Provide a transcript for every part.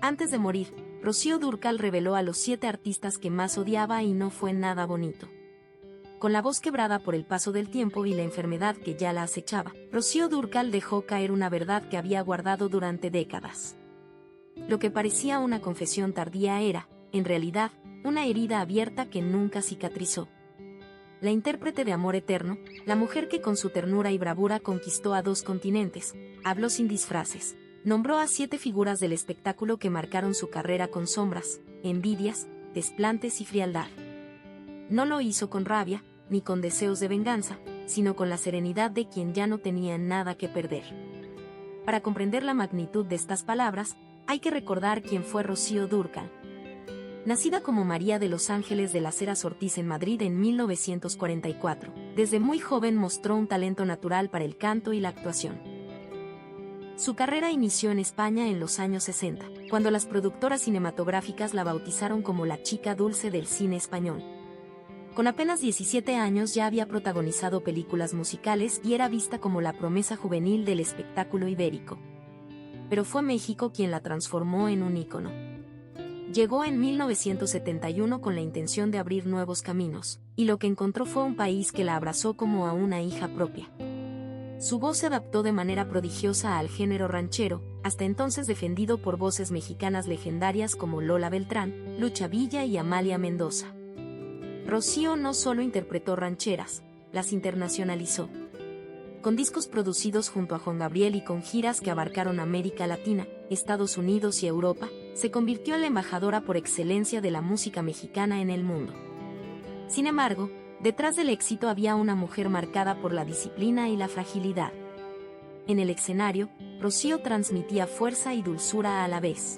Antes de morir, Rocío Dúrcal reveló a los 7 artistas que más odiaba y no fue nada bonito. Con la voz quebrada por el paso del tiempo y la enfermedad que ya la acechaba, Rocío Dúrcal dejó caer una verdad que había guardado durante décadas. Lo que parecía una confesión tardía era, en realidad, una herida abierta que nunca cicatrizó. La intérprete de Amor Eterno, la mujer que con su ternura y bravura conquistó a 2 continentes, habló sin disfraces, nombró a 7 figuras del espectáculo que marcaron su carrera con sombras, envidias, desplantes y frialdad. No lo hizo con rabia, ni con deseos de venganza, sino con la serenidad de quien ya no tenía nada que perder. Para comprender la magnitud de estas palabras, hay que recordar quién fue Rocío Dúrcal. Nacida como María de los Ángeles de las Heras Ortiz en Madrid en 1944, desde muy joven mostró un talento natural para el canto y la actuación. Su carrera inició en España en los años 60, cuando las productoras cinematográficas la bautizaron como la chica dulce del cine español. Con apenas 17 años ya había protagonizado películas musicales y era vista como la promesa juvenil del espectáculo ibérico. Pero fue México quien la transformó en un ícono. Llegó en 1971 con la intención de abrir nuevos caminos, y lo que encontró fue un país que la abrazó como a una hija propia. Su voz se adaptó de manera prodigiosa al género ranchero, hasta entonces defendido por voces mexicanas legendarias como Lola Beltrán, Lucha Villa y Amalia Mendoza. Rocío no solo interpretó rancheras, las internacionalizó. Con discos producidos junto a Juan Gabriel y con giras que abarcaron América Latina, Estados Unidos y Europa, se convirtió en la embajadora por excelencia de la música mexicana en el mundo. Sin embargo, detrás del éxito había una mujer marcada por la disciplina y la fragilidad. En el escenario, Rocío transmitía fuerza y dulzura a la vez.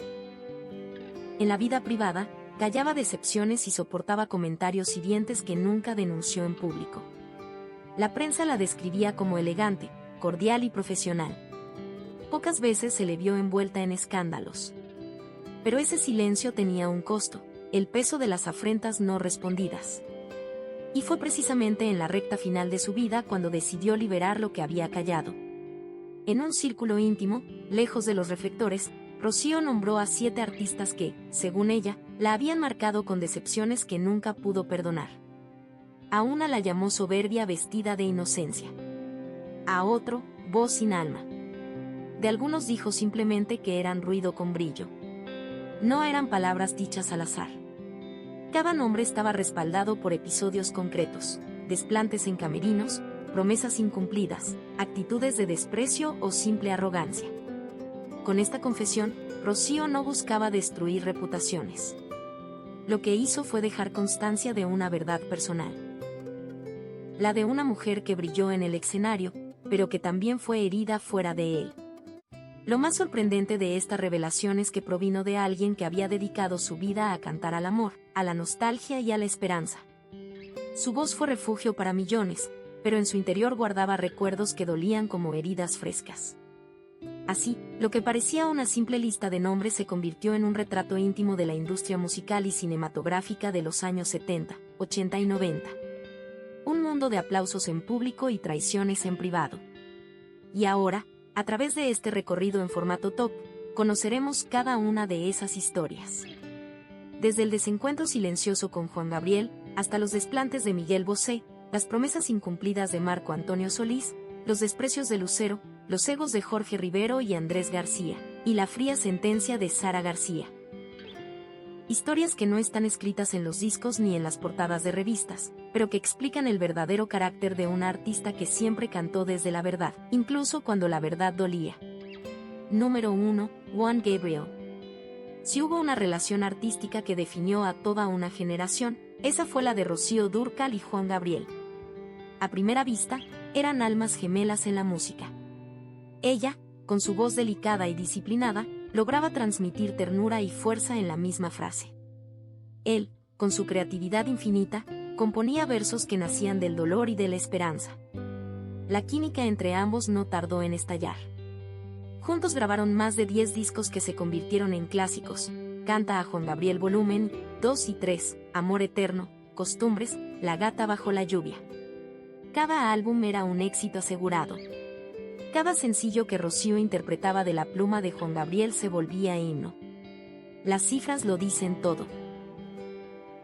En la vida privada, callaba decepciones y soportaba comentarios hirientes que nunca denunció en público. La prensa la describía como elegante, cordial y profesional. Pocas veces se le vio envuelta en escándalos. Pero ese silencio tenía un costo, el peso de las afrentas no respondidas. Y fue precisamente en la recta final de su vida cuando decidió liberar lo que había callado. En un círculo íntimo, lejos de los reflectores, Rocío nombró a 7 artistas que, según ella, la habían marcado con decepciones que nunca pudo perdonar. A una la llamó soberbia vestida de inocencia. A otro, voz sin alma. De algunos dijo simplemente que eran ruido con brillo. No eran palabras dichas al azar. Cada nombre estaba respaldado por episodios concretos, desplantes en camerinos, promesas incumplidas, actitudes de desprecio o simple arrogancia. Con esta confesión, Rocío no buscaba destruir reputaciones. Lo que hizo fue dejar constancia de una verdad personal. La de una mujer que brilló en el escenario, pero que también fue herida fuera de él. Lo más sorprendente de esta revelación es que provino de alguien que había dedicado su vida a cantar al amor, a la nostalgia y a la esperanza. Su voz fue refugio para millones, pero en su interior guardaba recuerdos que dolían como heridas frescas. Así, lo que parecía una simple lista de nombres se convirtió en un retrato íntimo de la industria musical y cinematográfica de los años 70, 80 y 90. Un mundo de aplausos en público y traiciones en privado. Y ahora, a través de este recorrido en formato top, conoceremos cada una de esas historias. Desde el desencuentro silencioso con Juan Gabriel, hasta los desplantes de Miguel Bosé, las promesas incumplidas de Marco Antonio Solís, los desprecios de Lucero, los egos de Jorge Rivero y Andrés García, y la fría sentencia de Sara García. Historias que no están escritas en los discos ni en las portadas de revistas, pero que explican el verdadero carácter de una artista que siempre cantó desde la verdad, incluso cuando la verdad dolía. Número 1. Juan Gabriel. Si hubo una relación artística que definió a toda una generación, esa fue la de Rocío Dúrcal y Juan Gabriel. A primera vista, eran almas gemelas en la música. Ella, con su voz delicada y disciplinada, lograba transmitir ternura y fuerza en la misma frase. Él, con su creatividad infinita, componía versos que nacían del dolor y de la esperanza. La química entre ambos no tardó en estallar. Juntos grabaron más de 10 discos que se convirtieron en clásicos: Canta a Juan Gabriel Volumen 2 y 3, Amor Eterno, Costumbres, La Gata Bajo la Lluvia. Cada álbum era un éxito asegurado. Cada sencillo que Rocío interpretaba de la pluma de Juan Gabriel se volvía himno. Las cifras lo dicen todo.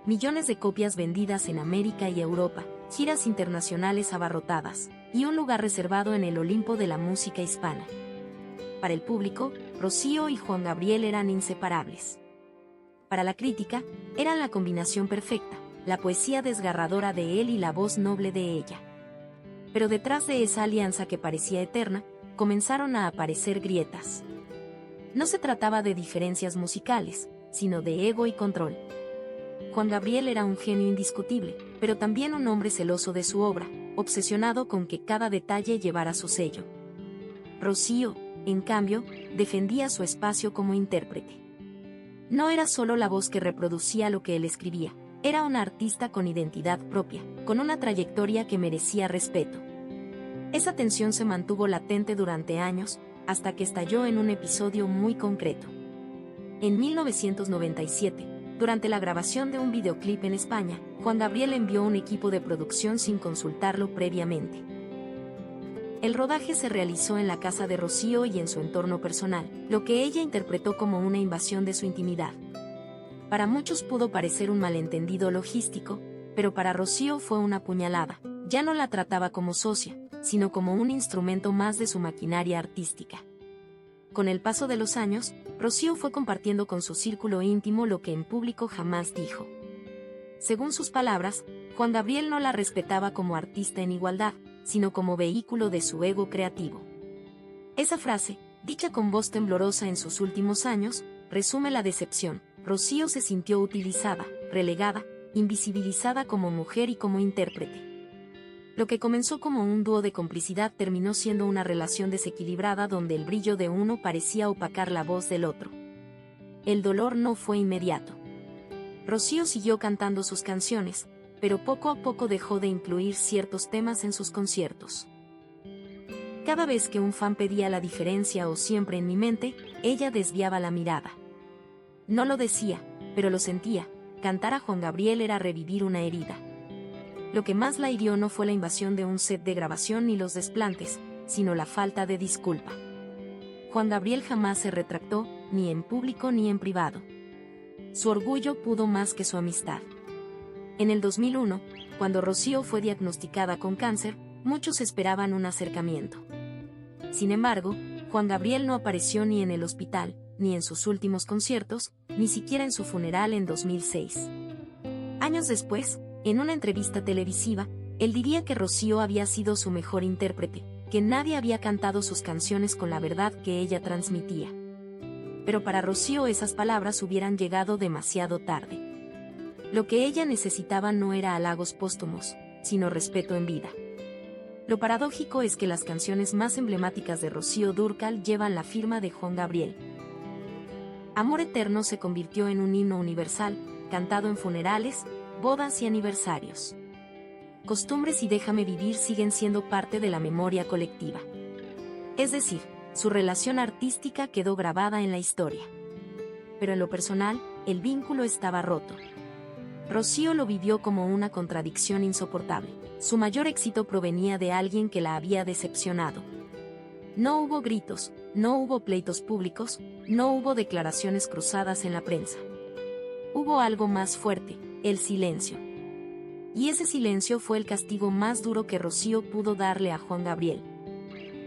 Millones de copias vendidas en América y Europa, giras internacionales abarrotadas, y un lugar reservado en el Olimpo de la música hispana. Para el público, Rocío y Juan Gabriel eran inseparables. Para la crítica, eran la combinación perfecta, la poesía desgarradora de él y la voz noble de ella. Pero detrás de esa alianza que parecía eterna, comenzaron a aparecer grietas. No se trataba de diferencias musicales, sino de ego y control. Juan Gabriel era un genio indiscutible, pero también un hombre celoso de su obra, obsesionado con que cada detalle llevara su sello. Rocío, en cambio, defendía su espacio como intérprete. No era solo la voz que reproducía lo que él escribía, era una artista con identidad propia, con una trayectoria que merecía respeto. Esa tensión se mantuvo latente durante años, hasta que estalló en un episodio muy concreto. En 1997, durante la grabación de un videoclip en España, Juan Gabriel envió un equipo de producción sin consultarlo previamente. El rodaje se realizó en la casa de Rocío y en su entorno personal, lo que ella interpretó como una invasión de su intimidad. Para muchos pudo parecer un malentendido logístico, pero para Rocío fue una puñalada. Ya no la trataba como socia, sino como un instrumento más de su maquinaria artística. Con el paso de los años, Rocío fue compartiendo con su círculo íntimo lo que en público jamás dijo. Según sus palabras, Juan Gabriel no la respetaba como artista en igualdad, sino como vehículo de su ego creativo. Esa frase, dicha con voz temblorosa en sus últimos años, resume la decepción. Rocío se sintió utilizada, relegada, invisibilizada como mujer y como intérprete. Lo que comenzó como un dúo de complicidad terminó siendo una relación desequilibrada donde el brillo de uno parecía opacar la voz del otro. El dolor no fue inmediato. Rocío siguió cantando sus canciones, pero poco a poco dejó de incluir ciertos temas en sus conciertos. Cada vez que un fan pedía la diferencia o siempre en mi mente, ella desviaba la mirada. No lo decía, pero lo sentía, cantar a Juan Gabriel era revivir una herida. Lo que más la hirió no fue la invasión de un set de grabación ni los desplantes, sino la falta de disculpa. Juan Gabriel jamás se retractó, ni en público ni en privado. Su orgullo pudo más que su amistad. En el 2001, cuando Rocío fue diagnosticada con cáncer, muchos esperaban un acercamiento. Sin embargo, Juan Gabriel no apareció ni en el hospital, ni en sus últimos conciertos, ni siquiera en su funeral en 2006. Años después, en una entrevista televisiva, él diría que Rocío había sido su mejor intérprete, que nadie había cantado sus canciones con la verdad que ella transmitía. Pero para Rocío esas palabras hubieran llegado demasiado tarde. Lo que ella necesitaba no era halagos póstumos, sino respeto en vida. Lo paradójico es que las canciones más emblemáticas de Rocío Dúrcal llevan la firma de Juan Gabriel. Amor Eterno se convirtió en un himno universal, cantado en funerales, bodas y aniversarios. Costumbres y Déjame Vivir siguen siendo parte de la memoria colectiva. Es decir, su relación artística quedó grabada en la historia. Pero en lo personal, el vínculo estaba roto. Rocío lo vivió como una contradicción insoportable. Su mayor éxito provenía de alguien que la había decepcionado. No hubo gritos, no hubo pleitos públicos, no hubo declaraciones cruzadas en la prensa. Hubo algo más fuerte, el silencio. Y ese silencio fue el castigo más duro que Rocío pudo darle a Juan Gabriel.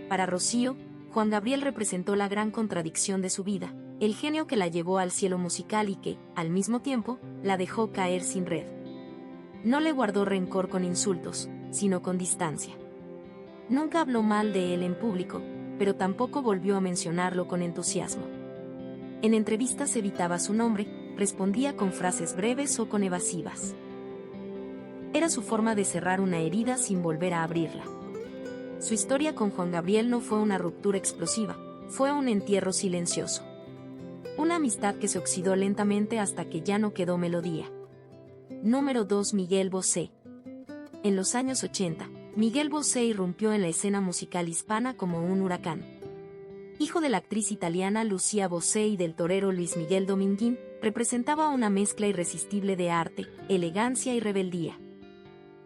Para Rocío, Juan Gabriel representó la gran contradicción de su vida, el genio que la llevó al cielo musical y que, al mismo tiempo, la dejó caer sin red. No le guardó rencor con insultos, sino con distancia. Nunca habló mal de él en público, pero tampoco volvió a mencionarlo con entusiasmo. En entrevistas evitaba su nombre, respondía con frases breves o con evasivas. Era su forma de cerrar una herida sin volver a abrirla. Su historia con Juan Gabriel no fue una ruptura explosiva, fue un entierro silencioso. Una amistad que se oxidó lentamente hasta que ya no quedó melodía. Número 2. Miguel Bosé. En los años 80, Miguel Bosé irrumpió en la escena musical hispana como un huracán. Hijo de la actriz italiana Lucía Bosé y del torero Luis Miguel Dominguín, representaba una mezcla irresistible de arte, elegancia y rebeldía.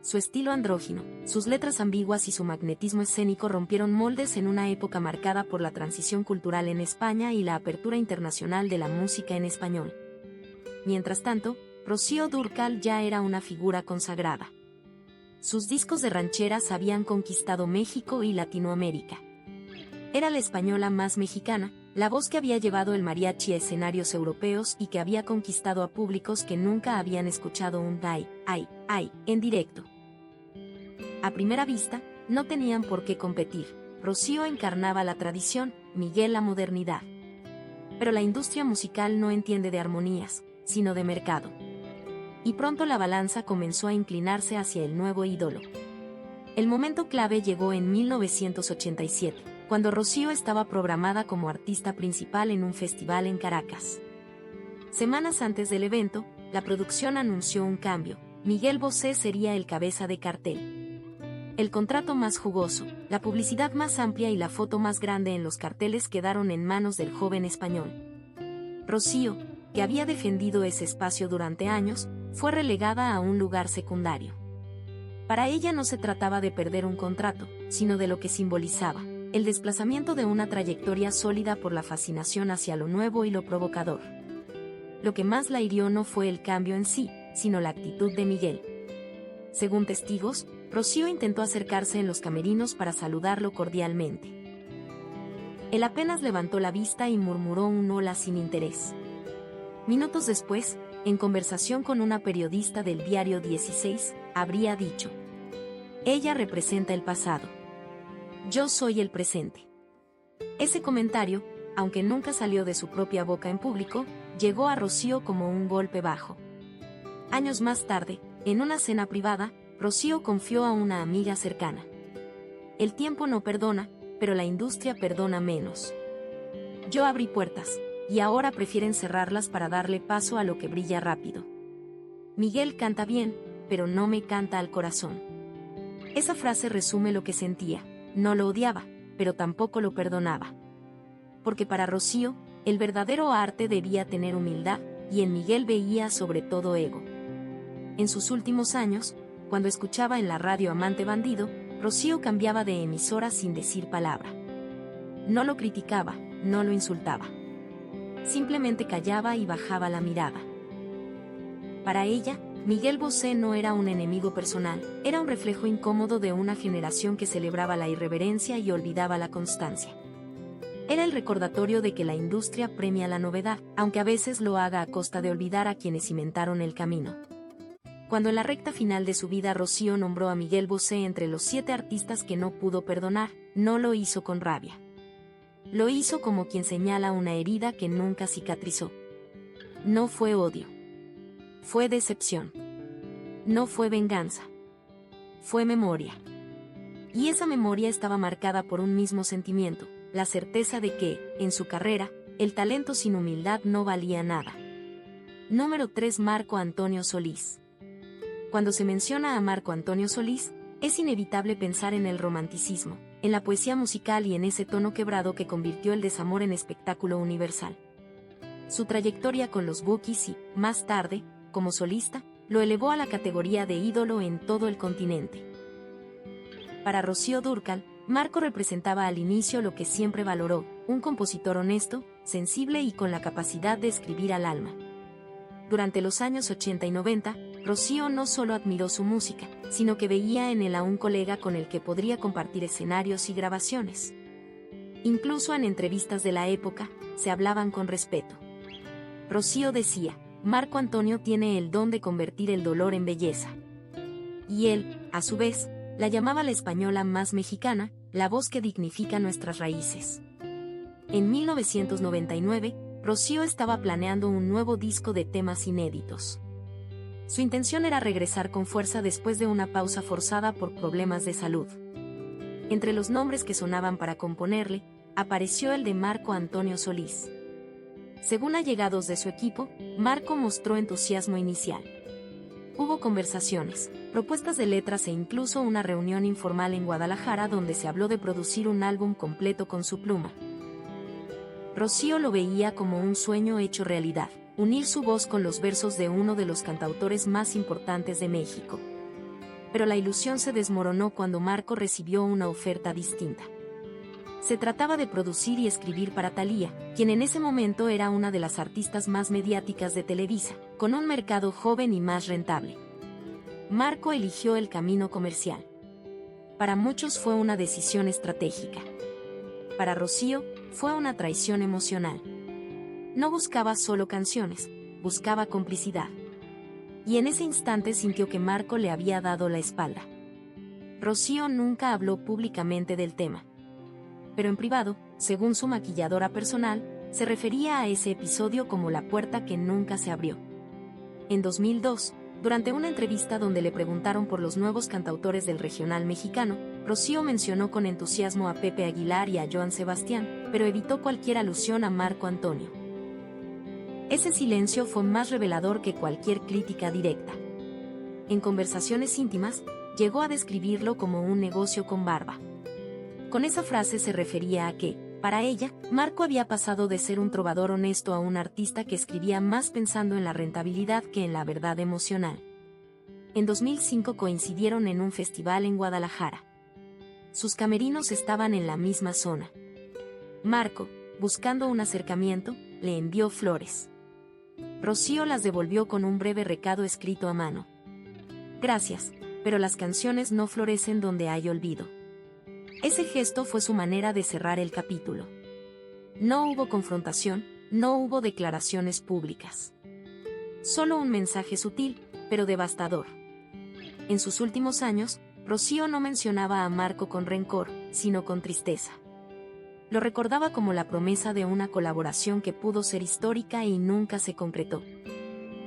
Su estilo andrógino, sus letras ambiguas y su magnetismo escénico rompieron moldes en una época marcada por la transición cultural en España y la apertura internacional de la música en español. Mientras tanto, Rocío Dúrcal ya era una figura consagrada. Sus discos de rancheras habían conquistado México y Latinoamérica. Era la española más mexicana, la voz que había llevado el mariachi a escenarios europeos y que había conquistado a públicos que nunca habían escuchado un ay, ay, ay en directo. A primera vista, no tenían por qué competir. Rocío encarnaba la tradición, Miguel la modernidad. Pero la industria musical no entiende de armonías, sino de mercado. Y pronto la balanza comenzó a inclinarse hacia el nuevo ídolo. El momento clave llegó en 1987, cuando Rocío estaba programada como artista principal en un festival en Caracas. Semanas antes del evento, la producción anunció un cambio. Miguel Bosé sería el cabeza de cartel. El contrato más jugoso, la publicidad más amplia y la foto más grande en los carteles quedaron en manos del joven español. Rocío, que había defendido ese espacio durante años, fue relegada a un lugar secundario. Para ella no se trataba de perder un contrato, sino de lo que simbolizaba, el desplazamiento de una trayectoria sólida por la fascinación hacia lo nuevo y lo provocador. Lo que más la hirió no fue el cambio en sí, sino la actitud de Miguel. Según testigos, Rocío intentó acercarse en los camerinos para saludarlo cordialmente. Él apenas levantó la vista y murmuró un hola sin interés. Minutos después, en conversación con una periodista del diario 16, habría dicho: ella representa el pasado. Yo soy el presente. Ese comentario, aunque nunca salió de su propia boca en público, llegó a Rocío como un golpe bajo. Años más tarde, en una cena privada, Rocío confió a una amiga cercana: el tiempo no perdona, pero la industria perdona menos. Yo abrí puertas, y ahora prefieren cerrarlas para darle paso a lo que brilla rápido. Miguel canta bien, pero no me canta al corazón. Esa frase resume lo que sentía. No lo odiaba, pero tampoco lo perdonaba. Porque para Rocío, el verdadero arte debía tener humildad, y en Miguel veía sobre todo ego. En sus últimos años, cuando escuchaba en la radio Amante Bandido, Rocío cambiaba de emisora sin decir palabra. No lo criticaba, no lo insultaba. Simplemente callaba y bajaba la mirada. Para ella, Miguel Bosé no era un enemigo personal, era un reflejo incómodo de una generación que celebraba la irreverencia y olvidaba la constancia. Era el recordatorio de que la industria premia la novedad, aunque a veces lo haga a costa de olvidar a quienes cimentaron el camino. Cuando en la recta final de su vida Rocío nombró a Miguel Bosé entre los 7 artistas que no pudo perdonar, no lo hizo con rabia. Lo hizo como quien señala una herida que nunca cicatrizó. No fue odio. Fue decepción. No fue venganza. Fue memoria. Y esa memoria estaba marcada por un mismo sentimiento, la certeza de que, en su carrera, el talento sin humildad no valía nada. Número 3. Marco Antonio Solís. Cuando se menciona a Marco Antonio Solís, es inevitable pensar en el romanticismo, en la poesía musical y en ese tono quebrado que convirtió el desamor en espectáculo universal. Su trayectoria con los Bukis y, más tarde, como solista, lo elevó a la categoría de ídolo en todo el continente. Para Rocío Dúrcal, Marco representaba al inicio lo que siempre valoró, un compositor honesto, sensible y con la capacidad de escribir al alma. Durante los años 80 y 90, Rocío no solo admiró su música, sino que veía en él a un colega con el que podría compartir escenarios y grabaciones. Incluso en entrevistas de la época, se hablaban con respeto. Rocío decía: Marco Antonio tiene el don de convertir el dolor en belleza. Y él, a su vez, la llamaba la española más mexicana, la voz que dignifica nuestras raíces. En 1999, Rocío estaba planeando un nuevo disco de temas inéditos. Su intención era regresar con fuerza después de una pausa forzada por problemas de salud. Entre los nombres que sonaban para componerle, apareció el de Marco Antonio Solís. Según allegados de su equipo, Marco mostró entusiasmo inicial. Hubo conversaciones, propuestas de letras e incluso una reunión informal en Guadalajara donde se habló de producir un álbum completo con su pluma. Rocío lo veía como un sueño hecho realidad, unir su voz con los versos de uno de los cantautores más importantes de México. Pero la ilusión se desmoronó cuando Marco recibió una oferta distinta. Se trataba de producir y escribir para Thalía, quien en ese momento era una de las artistas más mediáticas de Televisa, con un mercado joven y más rentable. Marco eligió el camino comercial. Para muchos fue una decisión estratégica. Para Rocío, fue una traición emocional. No buscaba solo canciones, buscaba complicidad. Y en ese instante sintió que Marco le había dado la espalda. Rocío nunca habló públicamente del tema. Pero en privado, según su maquilladora personal, se refería a ese episodio como la puerta que nunca se abrió. En 2002, durante una entrevista donde le preguntaron por los nuevos cantautores del regional mexicano, Rocío mencionó con entusiasmo a Pepe Aguilar y a Joan Sebastián, pero evitó cualquier alusión a Marco Antonio. Ese silencio fue más revelador que cualquier crítica directa. En conversaciones íntimas, llegó a describirlo como un negocio con barba. Con esa frase se refería a que, para ella, Marco había pasado de ser un trovador honesto a un artista que escribía más pensando en la rentabilidad que en la verdad emocional. En 2005 coincidieron en un festival en Guadalajara. Sus camerinos estaban en la misma zona. Marco, buscando un acercamiento, le envió flores. Rocío las devolvió con un breve recado escrito a mano. Gracias, pero las canciones no florecen donde hay olvido. Ese gesto fue su manera de cerrar el capítulo. No hubo confrontación, no hubo declaraciones públicas. Solo un mensaje sutil, pero devastador. En sus últimos años, Rocío no mencionaba a Marco con rencor, sino con tristeza. Lo recordaba como la promesa de una colaboración que pudo ser histórica y nunca se concretó.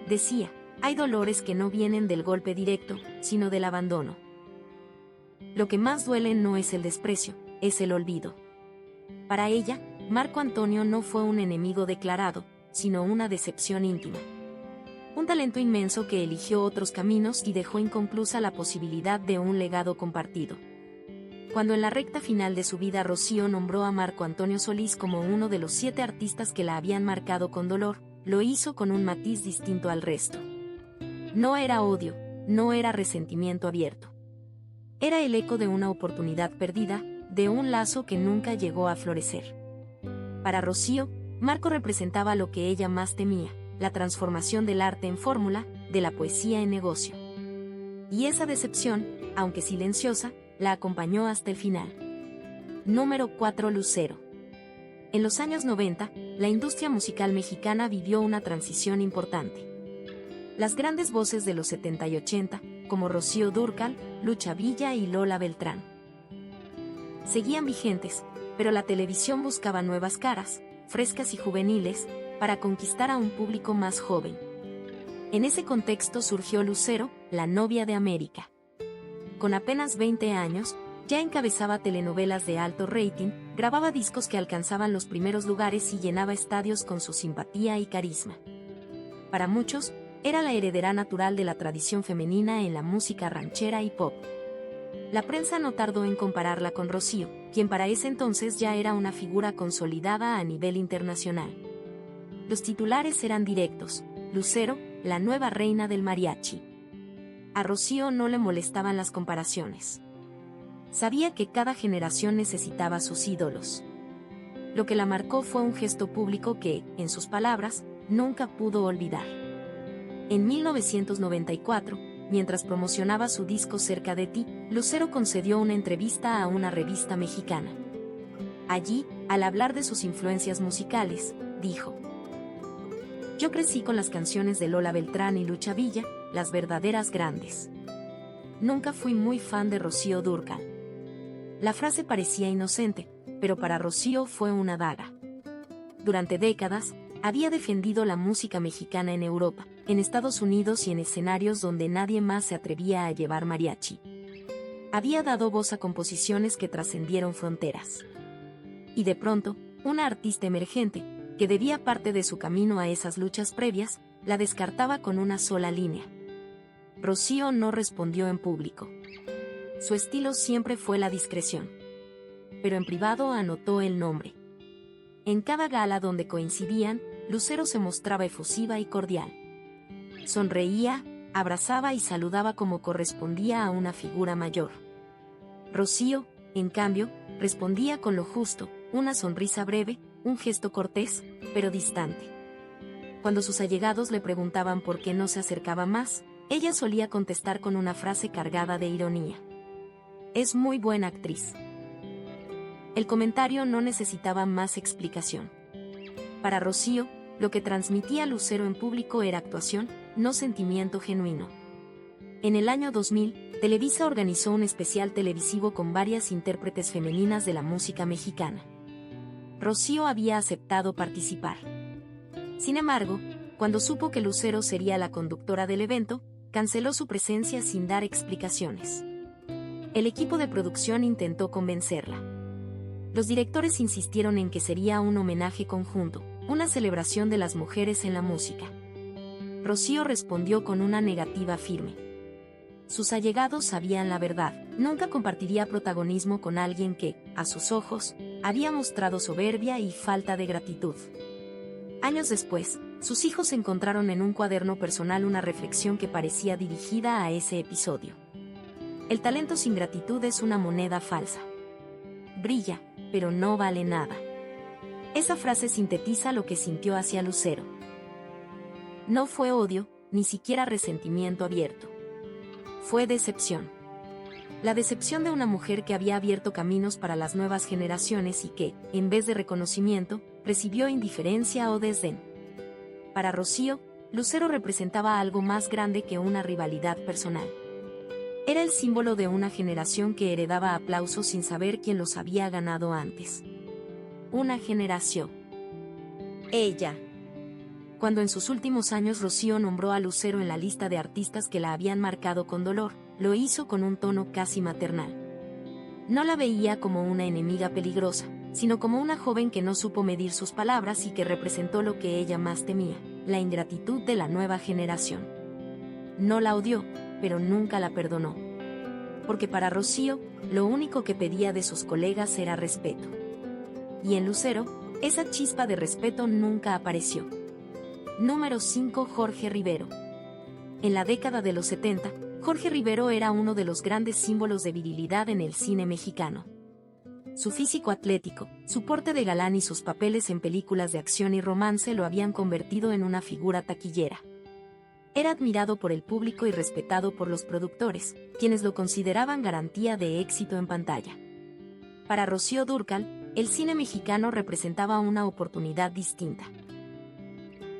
Decía, hay dolores que no vienen del golpe directo, sino del abandono. Lo que más duele no es el desprecio, es el olvido. Para ella, Marco Antonio no fue un enemigo declarado, sino una decepción íntima. Un talento inmenso que eligió otros caminos y dejó inconclusa la posibilidad de un legado compartido. Cuando en la recta final de su vida Rocío nombró a Marco Antonio Solís como uno de los 7 artistas que la habían marcado con dolor, lo hizo con un matiz distinto al resto. No era odio, no era resentimiento abierto. Era el eco de una oportunidad perdida, de un lazo que nunca llegó a florecer. Para Rocío, Marco representaba lo que ella más temía, la transformación del arte en fórmula, de la poesía en negocio. Y esa decepción, aunque silenciosa, la acompañó hasta el final. Número 4. Lucero. En los años 90, la industria musical mexicana vivió una transición importante. Las grandes voces de los 70 y 80, como Rocío Dúrcal, Lucha Villa y Lola Beltrán, seguían vigentes, pero la televisión buscaba nuevas caras, frescas y juveniles, para conquistar a un público más joven. En ese contexto surgió Lucero, la novia de América. Con apenas 20 años, ya encabezaba telenovelas de alto rating, grababa discos que alcanzaban los primeros lugares y llenaba estadios con su simpatía y carisma. Para muchos, era la heredera natural de la tradición femenina en la música ranchera y pop. La prensa no tardó en compararla con Rocío, quien para ese entonces ya era una figura consolidada a nivel internacional. Los titulares eran directos: Lucero, la nueva reina del mariachi. A Rocío no le molestaban las comparaciones. Sabía que cada generación necesitaba sus ídolos. Lo que la marcó fue un gesto público que, en sus palabras, nunca pudo olvidar. En 1994, mientras promocionaba su disco Cerca de ti, Lucero concedió una entrevista a una revista mexicana. Allí, al hablar de sus influencias musicales, dijo: "Yo crecí con las canciones de Lola Beltrán y Lucha Villa, las verdaderas grandes. Nunca fui muy fan de Rocío Dúrcal". La frase parecía inocente, pero para Rocío fue una daga. Durante décadas, había defendido la música mexicana en Europa, en Estados Unidos y en escenarios donde nadie más se atrevía a llevar mariachi. Había dado voz a composiciones que trascendieron fronteras. Y de pronto, una artista emergente, que debía parte de su camino a esas luchas previas, la descartaba con una sola línea. Rocío no respondió en público. Su estilo siempre fue la discreción. Pero en privado anotó el nombre. En cada gala donde coincidían, Lucero se mostraba efusiva y cordial. Sonreía, abrazaba y saludaba como correspondía a una figura mayor. Rocío, en cambio, respondía con lo justo, una sonrisa breve, un gesto cortés, pero distante. Cuando sus allegados le preguntaban por qué no se acercaba más, ella solía contestar con una frase cargada de ironía: «Es muy buena actriz». El comentario no necesitaba más explicación. Para Rocío, lo que transmitía Lucero en público era actuación, no sentimiento genuino. En el año 2000, Televisa organizó un especial televisivo con varias intérpretes femeninas de la música mexicana. Rocío había aceptado participar. Sin embargo, cuando supo que Lucero sería la conductora del evento, canceló su presencia sin dar explicaciones. El equipo de producción intentó convencerla. Los directores insistieron en que sería un homenaje conjunto, una celebración de las mujeres en la música. Rocío respondió con una negativa firme. Sus allegados sabían la verdad, nunca compartiría protagonismo con alguien que, a sus ojos, había mostrado soberbia y falta de gratitud. Años después, sus hijos encontraron en un cuaderno personal una reflexión que parecía dirigida a ese episodio. El talento sin gratitud es una moneda falsa. Brilla, pero no vale nada. Esa frase sintetiza lo que sintió hacia Lucero. No fue odio, ni siquiera resentimiento abierto. Fue decepción. La decepción de una mujer que había abierto caminos para las nuevas generaciones y que, en vez de reconocimiento, recibió indiferencia o desdén. Para Rocío, Lucero representaba algo más grande que una rivalidad personal. Era el símbolo de una generación que heredaba aplausos sin saber quién los había ganado antes. Una generación. Ella. Cuando en sus últimos años Rocío nombró a Lucero en la lista de artistas que la habían marcado con dolor, lo hizo con un tono casi maternal. No la veía como una enemiga peligrosa, sino como una joven que no supo medir sus palabras y que representó lo que ella más temía, la ingratitud de la nueva generación. No la odió, pero nunca la perdonó. Porque para Rocío, lo único que pedía de sus colegas era respeto. Y en Lucero, esa chispa de respeto nunca apareció. Número 5. Jorge Rivero. En la década de los 70, Jorge Rivero era uno de los grandes símbolos de virilidad en el cine mexicano. Su físico atlético, su porte de galán y sus papeles en películas de acción y romance lo habían convertido en una figura taquillera. Era admirado por el público y respetado por los productores, quienes lo consideraban garantía de éxito en pantalla. Para Rocío Dúrcal, el cine mexicano representaba una oportunidad distinta.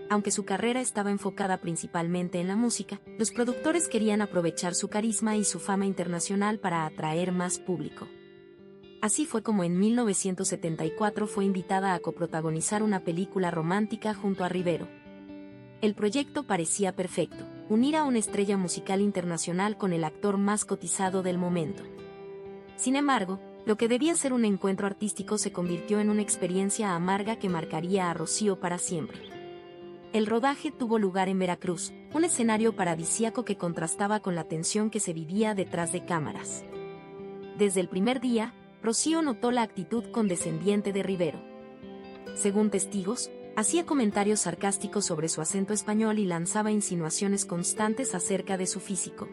Aunque su carrera estaba enfocada principalmente en la música, los productores querían aprovechar su carisma y su fama internacional para atraer más público. Así fue como en 1974 fue invitada a coprotagonizar una película romántica junto a Rivero. El proyecto parecía perfecto, unir a una estrella musical internacional con el actor más cotizado del momento. Sin embargo, lo que debía ser un encuentro artístico se convirtió en una experiencia amarga que marcaría a Rocío para siempre. El rodaje tuvo lugar en Veracruz, un escenario paradisíaco que contrastaba con la tensión que se vivía detrás de cámaras. Desde el primer día, Rocío notó la actitud condescendiente de Rivero. Según testigos, hacía comentarios sarcásticos sobre su acento español y lanzaba insinuaciones constantes acerca de su físico.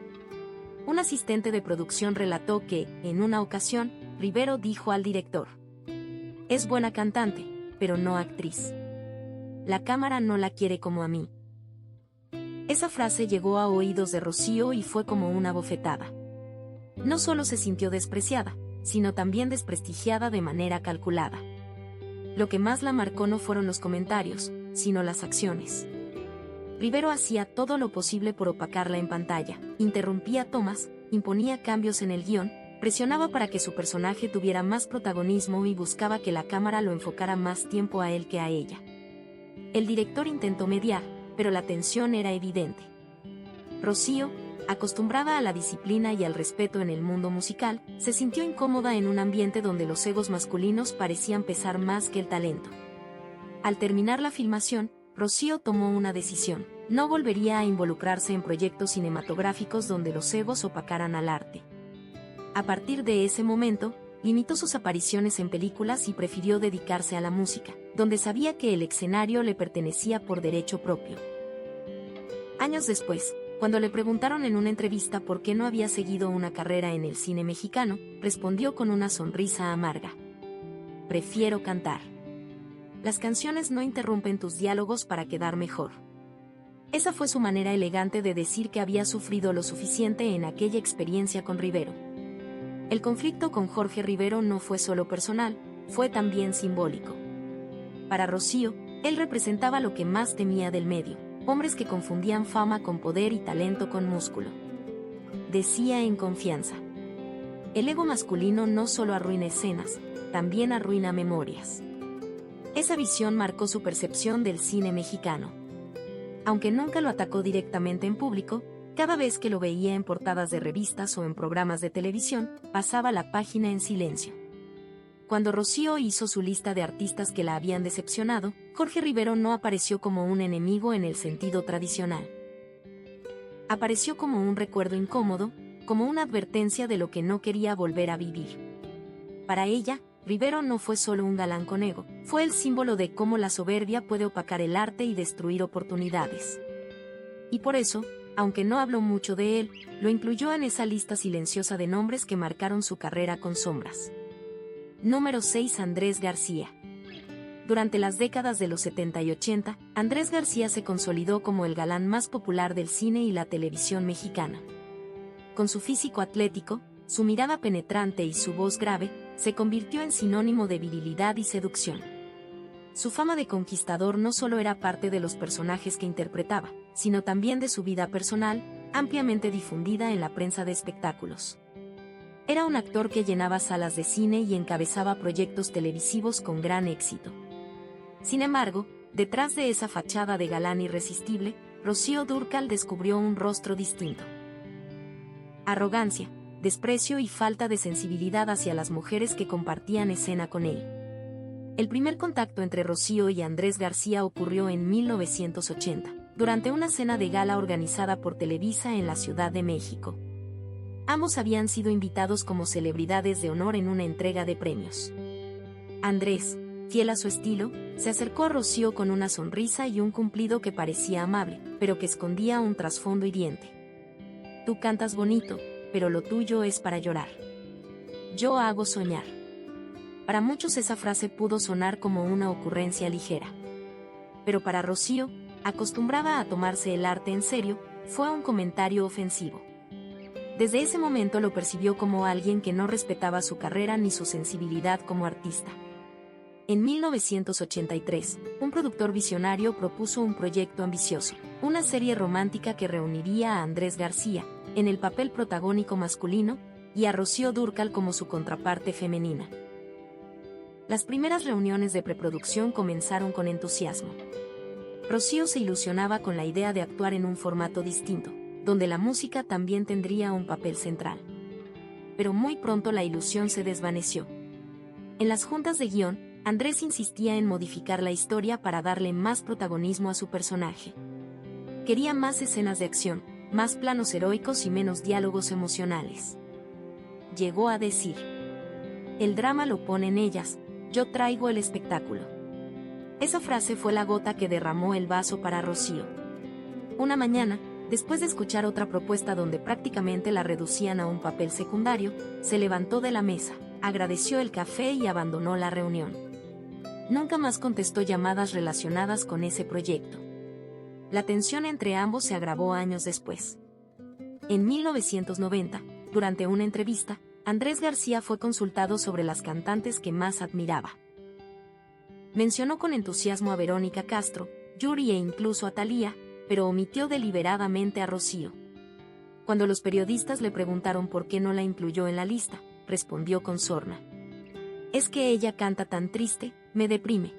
Un asistente de producción relató que, en una ocasión, Rivero dijo al director: «Es buena cantante, pero no actriz. La cámara no la quiere como a mí». Esa frase llegó a oídos de Rocío y fue como una bofetada. No solo se sintió despreciada, sino también desprestigiada de manera calculada. Lo que más la marcó no fueron los comentarios, sino las acciones. Rivero hacía todo lo posible por opacarla en pantalla, interrumpía tomas, imponía cambios en el guión, presionaba para que su personaje tuviera más protagonismo y buscaba que la cámara lo enfocara más tiempo a él que a ella. El director intentó mediar, pero la tensión era evidente. Rocío, acostumbrada a la disciplina y al respeto en el mundo musical, se sintió incómoda en un ambiente donde los egos masculinos parecían pesar más que el talento. Al terminar la filmación, Rocío tomó una decisión: no volvería a involucrarse en proyectos cinematográficos donde los egos opacaran al arte. A partir de ese momento, limitó sus apariciones en películas y prefirió dedicarse a la música, donde sabía que el escenario le pertenecía por derecho propio. Años después, Cuando le preguntaron en una entrevista por qué no había seguido una carrera en el cine mexicano, respondió con una sonrisa amarga: prefiero cantar. Las canciones no interrumpen tus diálogos para quedar mejor. Esa fue su manera elegante de decir que había sufrido lo suficiente en aquella experiencia con Rivero. El conflicto con Jorge Rivero no fue solo personal, fue también simbólico. Para Rocío, él representaba lo que más temía del medio: hombres que confundían fama con poder y talento con músculo. Decía en confianza: el ego masculino no solo arruina escenas, también arruina memorias. Esa visión marcó su percepción del cine mexicano. Aunque nunca lo atacó directamente en público, cada vez que lo veía en portadas de revistas o en programas de televisión, pasaba la página en silencio. Cuando Rocío hizo su lista de artistas que la habían decepcionado, Jorge Rivero no apareció como un enemigo en el sentido tradicional. Apareció como un recuerdo incómodo, como una advertencia de lo que no quería volver a vivir. Para ella, Rivero no fue solo un galán con ego, fue el símbolo de cómo la soberbia puede opacar el arte y destruir oportunidades. Y por eso, aunque no habló mucho de él, lo incluyó en esa lista silenciosa de nombres que marcaron su carrera con sombras. Número 6. Andrés García. Durante las décadas de los 70 y 80, Andrés García se consolidó como el galán más popular del cine y la televisión mexicana. Con su físico atlético, su mirada penetrante y su voz grave, se convirtió en sinónimo de virilidad y seducción. Su fama de conquistador no solo era parte de los personajes que interpretaba, sino también de su vida personal, ampliamente difundida en la prensa de espectáculos. Era un actor que llenaba salas de cine y encabezaba proyectos televisivos con gran éxito. Sin embargo, detrás de esa fachada de galán irresistible, Rocío Dúrcal descubrió un rostro distinto. Arrogancia, desprecio y falta de sensibilidad hacia las mujeres que compartían escena con él. El primer contacto entre Rocío y Andrés García ocurrió en 1980, durante una cena de gala organizada por Televisa en la Ciudad de México. Ambos habían sido invitados como celebridades de honor en una entrega de premios. Andrés, fiel a su estilo, se acercó a Rocío con una sonrisa y un cumplido que parecía amable, pero que escondía un trasfondo hiriente. Tú cantas bonito, pero lo tuyo es para llorar. Yo hago soñar. Para muchos esa frase pudo sonar como una ocurrencia ligera. Pero para Rocío, acostumbrada a tomarse el arte en serio, fue un comentario ofensivo. Desde ese momento lo percibió como alguien que no respetaba su carrera ni su sensibilidad como artista. En 1983, un productor visionario propuso un proyecto ambicioso, una serie romántica que reuniría a Andrés García, en el papel protagónico masculino, y a Rocío Dúrcal como su contraparte femenina. Las primeras reuniones de preproducción comenzaron con entusiasmo. Rocío se ilusionaba con la idea de actuar en un formato distinto, donde la música también tendría un papel central. Pero muy pronto la ilusión se desvaneció. En las juntas de guión, Andrés insistía en modificar la historia para darle más protagonismo a su personaje. Quería más escenas de acción, más planos heroicos y menos diálogos emocionales. Llegó a decir: el drama lo ponen ellas, yo traigo el espectáculo. Esa frase fue la gota que derramó el vaso para Rocío. Una mañana, después de escuchar otra propuesta donde prácticamente la reducían a un papel secundario, se levantó de la mesa, agradeció el café y abandonó la reunión. Nunca más contestó llamadas relacionadas con ese proyecto. La tensión entre ambos se agravó años después. En 1990, durante una entrevista, Andrés García fue consultado sobre las cantantes que más admiraba. Mencionó con entusiasmo a Verónica Castro, Yuri e incluso a Thalía, pero omitió deliberadamente a Rocío. Cuando los periodistas le preguntaron por qué no la incluyó en la lista, respondió con sorna: es que ella canta tan triste, me deprime.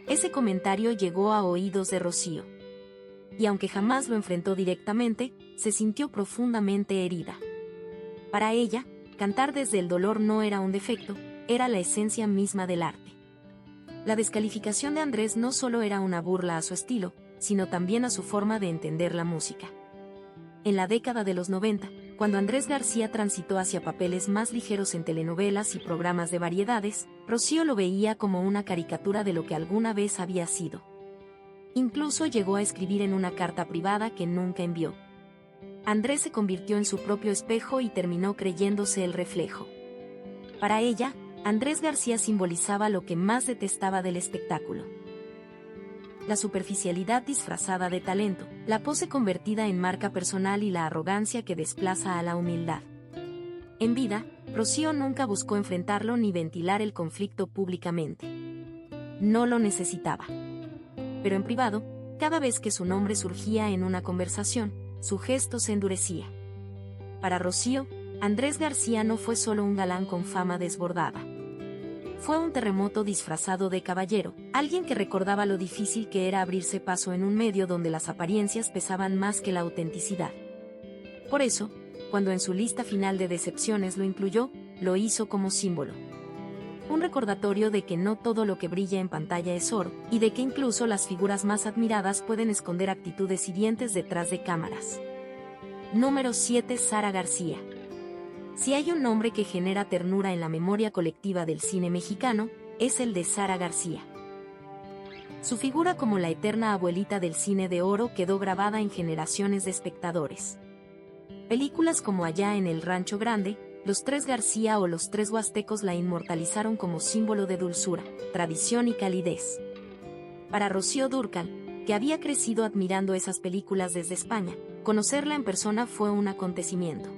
Ese comentario llegó a oídos de Rocío. Y aunque jamás lo enfrentó directamente, se sintió profundamente herida. Para ella, cantar desde el dolor no era un defecto, era la esencia misma del arte. La descalificación de Andrés no solo era una burla a su estilo, sino también a su forma de entender la música. En la década de los 90, cuando Andrés García transitó hacia papeles más ligeros en telenovelas y programas de variedades, Rocío lo veía como una caricatura de lo que alguna vez había sido. Incluso llegó a escribir en una carta privada que nunca envió: Andrés se convirtió en su propio espejo y terminó creyéndose el reflejo. Para ella, Andrés García simbolizaba lo que más detestaba del espectáculo: la superficialidad disfrazada de talento, la pose convertida en marca personal y la arrogancia que desplaza a la humildad. En vida, Rocío nunca buscó enfrentarlo ni ventilar el conflicto públicamente. No lo necesitaba. Pero en privado, cada vez que su nombre surgía en una conversación, su gesto se endurecía. Para Rocío, Andrés García no fue solo un galán con fama desbordada. Fue un terremoto disfrazado de caballero, alguien que recordaba lo difícil que era abrirse paso en un medio donde las apariencias pesaban más que la autenticidad. Por eso, cuando en su lista final de decepciones lo incluyó, lo hizo como símbolo. Un recordatorio de que no todo lo que brilla en pantalla es oro, y de que incluso las figuras más admiradas pueden esconder actitudes hirientes detrás de cámaras. Número 7. Sara García. Si hay un nombre que genera ternura en la memoria colectiva del cine mexicano, es el de Sara García. Su figura como la eterna abuelita del cine de oro quedó grabada en generaciones de espectadores. Películas como Allá en el Rancho Grande, Los Tres García o Los Tres Huastecos la inmortalizaron como símbolo de dulzura, tradición y calidez. Para Rocío Dúrcal, que había crecido admirando esas películas desde España, conocerla en persona fue un acontecimiento.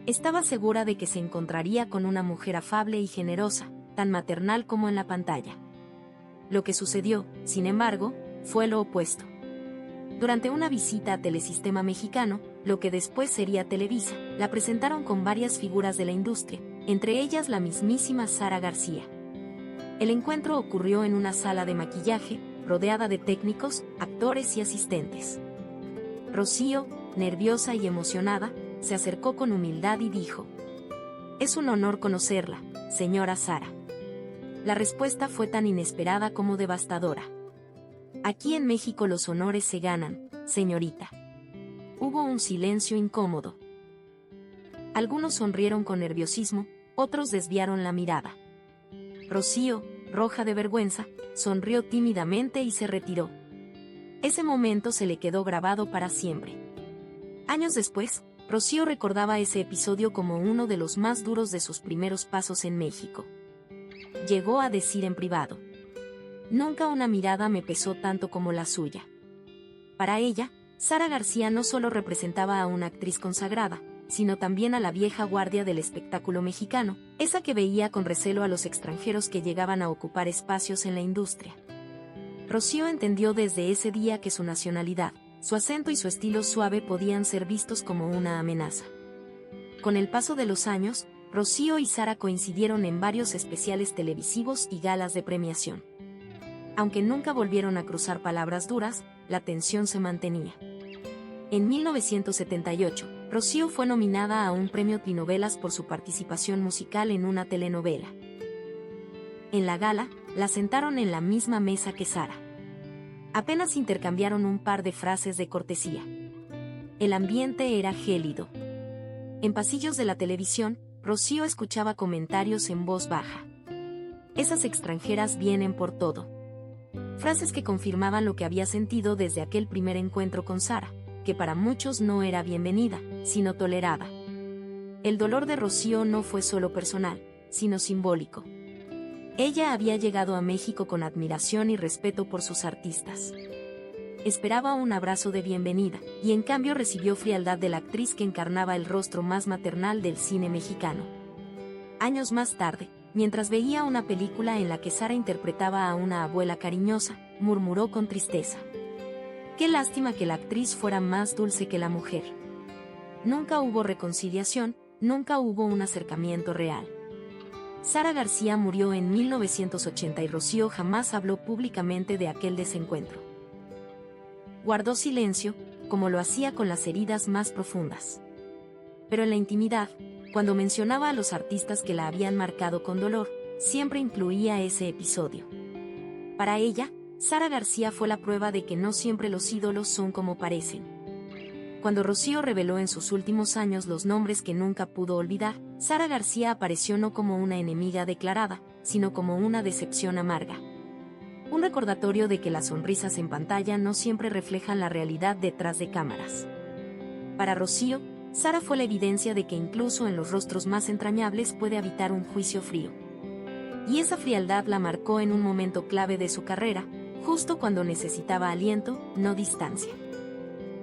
Estaba segura de que se encontraría con una mujer afable y generosa, tan maternal como en la pantalla. Lo que sucedió, sin embargo, fue lo opuesto. Durante una visita a Telesistema Mexicano, lo que después sería Televisa, la presentaron con varias figuras de la industria, entre ellas la mismísima Sara García. El encuentro ocurrió en una sala de maquillaje, rodeada de técnicos, actores y asistentes. Rocío, nerviosa y emocionada, se acercó con humildad y dijo: «Es un honor conocerla, señora Sara». La respuesta fue tan inesperada como devastadora. «Aquí en México los honores se ganan, señorita». Hubo un silencio incómodo. Algunos sonrieron con nerviosismo, otros desviaron la mirada. Rocío, roja de vergüenza, sonrió tímidamente y se retiró. Ese momento se le quedó grabado para siempre. Años después, Rocío recordaba ese episodio como uno de los más duros de sus primeros pasos en México. Llegó a decir en privado: «Nunca una mirada me pesó tanto como la suya». Para ella, Sara García no solo representaba a una actriz consagrada, sino también a la vieja guardia del espectáculo mexicano, esa que veía con recelo a los extranjeros que llegaban a ocupar espacios en la industria. Rocío entendió desde ese día que su nacionalidad, su acento y su estilo suave podían ser vistos como una amenaza. Con el paso de los años, Rocío y Sara coincidieron en varios especiales televisivos y galas de premiación. Aunque nunca volvieron a cruzar palabras duras, la tensión se mantenía. En 1978, Rocío fue nominada a un premio Tinovelas por su participación musical en una telenovela. En la gala, la sentaron en la misma mesa que Sara. Apenas intercambiaron un par de frases de cortesía. El ambiente era gélido. En pasillos de la televisión, Rocío escuchaba comentarios en voz baja. «Esas extranjeras vienen por todo». Frases que confirmaban lo que había sentido desde aquel primer encuentro con Sara, que para muchos no era bienvenida, sino tolerada. El dolor de Rocío no fue solo personal, sino simbólico. Ella había llegado a México con admiración y respeto por sus artistas. Esperaba un abrazo de bienvenida, y en cambio recibió frialdad de la actriz que encarnaba el rostro más maternal del cine mexicano. Años más tarde, mientras veía una película en la que Sara interpretaba a una abuela cariñosa, murmuró con tristeza: «Qué lástima que la actriz fuera más dulce que la mujer». Nunca hubo reconciliación, nunca hubo un acercamiento real. Sara García murió en 1980 y Rocío jamás habló públicamente de aquel desencuentro. Guardó silencio, como lo hacía con las heridas más profundas. Pero en la intimidad, cuando mencionaba a los artistas que la habían marcado con dolor, siempre incluía ese episodio. Para ella, Sara García fue la prueba de que no siempre los ídolos son como parecen. Cuando Rocío reveló en sus últimos años los nombres que nunca pudo olvidar, Sara García apareció no como una enemiga declarada, sino como una decepción amarga. Un recordatorio de que las sonrisas en pantalla no siempre reflejan la realidad detrás de cámaras. Para Rocío, Sara fue la evidencia de que incluso en los rostros más entrañables puede habitar un juicio frío. Y esa frialdad la marcó en un momento clave de su carrera, justo cuando necesitaba aliento, no distancia.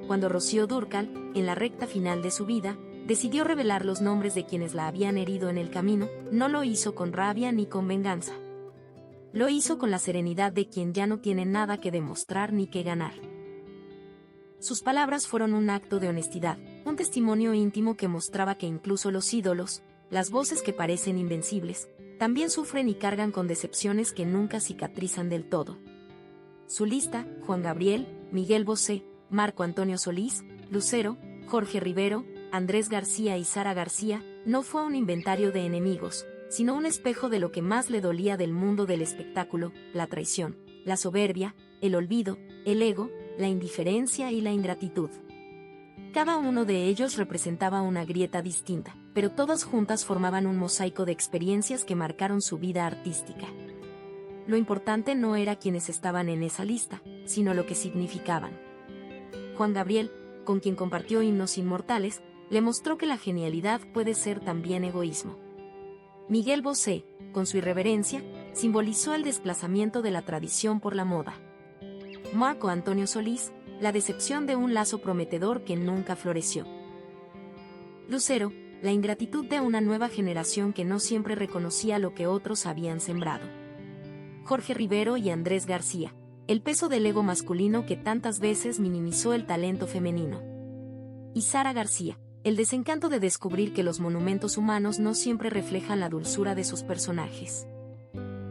Cuando Rocío Dúrcal, en la recta final de su vida, decidió revelar los nombres de quienes la habían herido en el camino, no lo hizo con rabia ni con venganza. Lo hizo con la serenidad de quien ya no tiene nada que demostrar ni que ganar. Sus palabras fueron un acto de honestidad, un testimonio íntimo que mostraba que incluso los ídolos, las voces que parecen invencibles, también sufren y cargan con decepciones que nunca cicatrizan del todo. Su lista: Juan Gabriel, Miguel Bosé, Marco Antonio Solís, Lucero, Jorge Rivero, Andrés García y Sara García, no fue un inventario de enemigos, sino un espejo de lo que más le dolía del mundo del espectáculo: la traición, la soberbia, el olvido, el ego, la indiferencia y la ingratitud. Cada uno de ellos representaba una grieta distinta, pero todas juntas formaban un mosaico de experiencias que marcaron su vida artística. Lo importante no era quienes estaban en esa lista, sino lo que significaban. Juan Gabriel, con quien compartió himnos inmortales, le mostró que la genialidad puede ser también egoísmo. Miguel Bosé, con su irreverencia, simbolizó el desplazamiento de la tradición por la moda. Marco Antonio Solís, la decepción de un lazo prometedor que nunca floreció. Lucero, la ingratitud de una nueva generación que no siempre reconocía lo que otros habían sembrado. Jorge Rivero y Andrés García, el peso del ego masculino que tantas veces minimizó el talento femenino. Y Sara García, el desencanto de descubrir que los monumentos humanos no siempre reflejan la dulzura de sus personajes.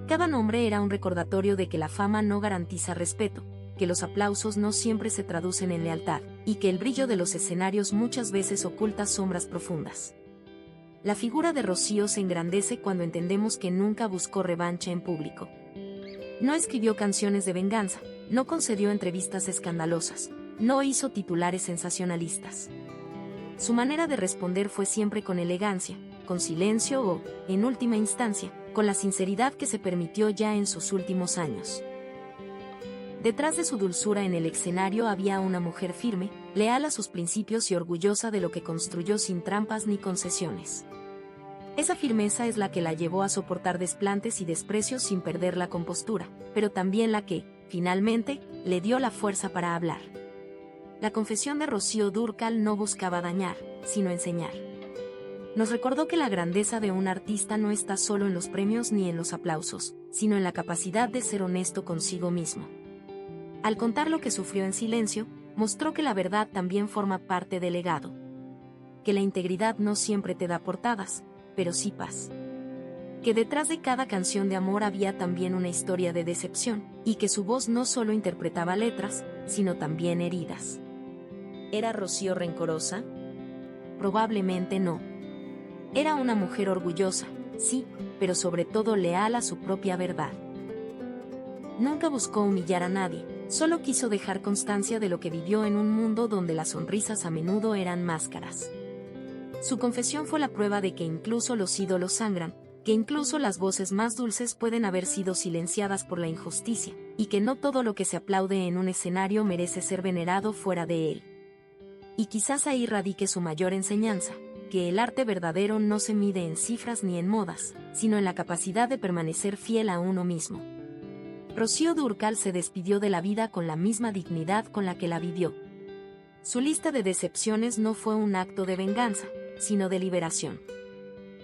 Cada nombre era un recordatorio de que la fama no garantiza respeto, que los aplausos no siempre se traducen en lealtad, y que el brillo de los escenarios muchas veces oculta sombras profundas. La figura de Rocío se engrandece cuando entendemos que nunca buscó revancha en público. No escribió canciones de venganza, no concedió entrevistas escandalosas, no hizo titulares sensacionalistas. Su manera de responder fue siempre con elegancia, con silencio o, en última instancia, con la sinceridad que se permitió ya en sus últimos años. Detrás de su dulzura en el escenario había una mujer firme, leal a sus principios y orgullosa de lo que construyó sin trampas ni concesiones. Esa firmeza es la que la llevó a soportar desplantes y desprecios sin perder la compostura, pero también la que, finalmente, le dio la fuerza para hablar. La confesión de Rocío Dúrcal no buscaba dañar, sino enseñar. Nos recordó que la grandeza de un artista no está solo en los premios ni en los aplausos, sino en la capacidad de ser honesto consigo mismo. Al contar lo que sufrió en silencio, mostró que la verdad también forma parte del legado. Que la integridad no siempre te da portadas, pero sí paz. Que detrás de cada canción de amor había también una historia de decepción, y que su voz no solo interpretaba letras, sino también heridas. ¿Era Rocío rencorosa? Probablemente no. Era una mujer orgullosa, sí, pero sobre todo leal a su propia verdad. Nunca buscó humillar a nadie, solo quiso dejar constancia de lo que vivió en un mundo donde las sonrisas a menudo eran máscaras. Su confesión fue la prueba de que incluso los ídolos sangran, que incluso las voces más dulces pueden haber sido silenciadas por la injusticia, y que no todo lo que se aplaude en un escenario merece ser venerado fuera de él. Y quizás ahí radique su mayor enseñanza, que el arte verdadero no se mide en cifras ni en modas, sino en la capacidad de permanecer fiel a uno mismo. Rocío Dúrcal se despidió de la vida con la misma dignidad con la que la vivió. Su lista de decepciones no fue un acto de venganza, sino de liberación.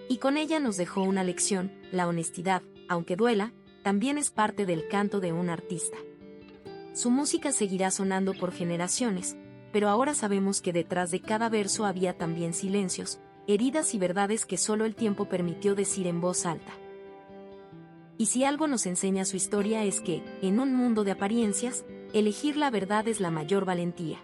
Y con ella nos dejó una lección: la honestidad, aunque duela, también es parte del canto de un artista. Su música seguirá sonando por generaciones, pero ahora sabemos que detrás de cada verso había también silencios, heridas y verdades que solo el tiempo permitió decir en voz alta. Y si algo nos enseña su historia es que, en un mundo de apariencias, elegir la verdad es la mayor valentía.